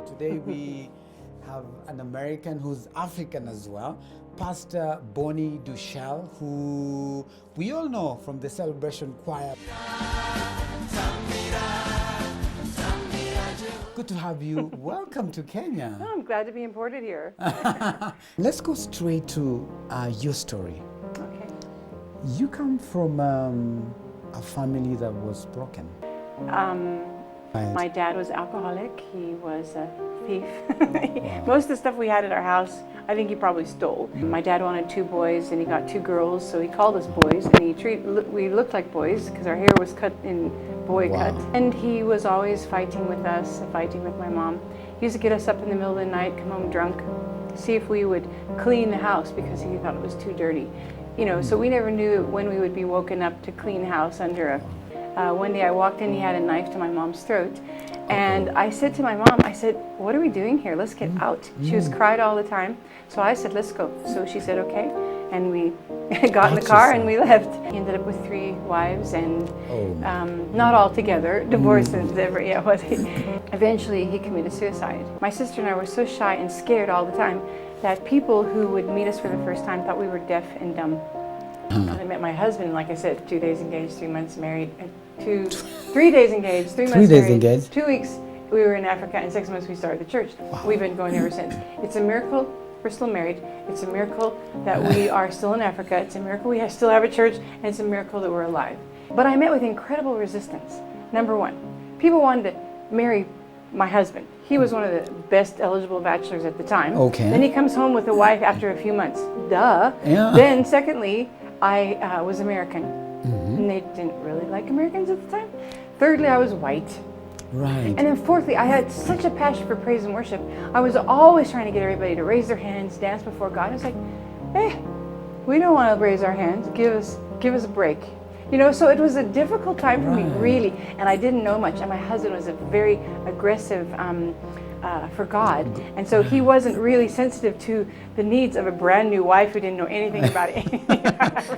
Today we have an American who's African as well, Pastor Bonnie Deuschle, who we all know from the Celebration Choir. Good to have you. Welcome to Kenya. Oh, I'm glad to be imported here. Let's go straight to your story. Okay. You come from a family that was broken. My dad was alcoholic. He was a thief. Most of the stuff we had at our house, I think he probably stole. My dad wanted 2 boys and he got 2 girls, so he called us boys, and we looked like boys because our hair was cut in boy cut. And he was always fighting with us, fighting with my mom. He used to get us up in the middle of the night, come home drunk, see if we would clean the house because he thought it was too dirty. You know, so we never knew when we would be woken up to clean the house under a one day I walked in, he had a knife to my mom's throat. And I said to my mom, I said, what are we doing here? Let's get out. She was cried all the time. So I said, let's go. So she said, okay. And we got in the car and we left. He ended up with 3 wives and not all together, divorced and yeah, but eventually he committed suicide. My sister and I were so shy and scared all the time that people who would meet us for the first time thought we were deaf and dumb. I met my husband, like I said, 2 days engaged, 3 months married, 3 days engaged, 3 months 3 days married, engaged. 2 weeks we were in Africa, and 6 months we started the church. Wow. We've been going ever since. It's a miracle we're still married. It's a miracle that we are still in Africa. It's a miracle we still have a church, and it's a miracle that we're alive. But I met with incredible resistance. Number 1, people wanted to marry my husband. He was one of the best eligible bachelors at the time. Okay. Then he comes home with a wife after a few months. Duh. Yeah. Then secondly, I was American, and they didn't really like Americans at the time. Thirdly, I was white. Right. And then fourthly, I had such a passion for praise and worship. I was always trying to get everybody to raise their hands, dance before God. I was like, hey, we don't want to raise our hands. Give us a break. You know, so it was a difficult time for me, really. And I didn't know much. And my husband was a very aggressive for God. And so he wasn't really sensitive to the needs of a brand new wife who didn't know anything about it.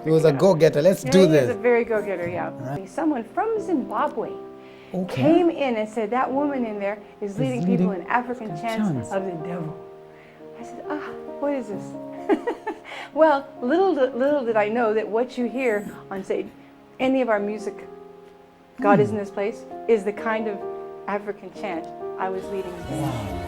He was a go-getter. Let's do this. He was a very go-getter, yeah. Right. Someone from Zimbabwe came in and said, that woman in there is leading people in African chants of the devil. I said, what is this? Well, little did I know that what you hear on, say, any of our music, God is in this place, is the kind of African chant I was leading. Wow.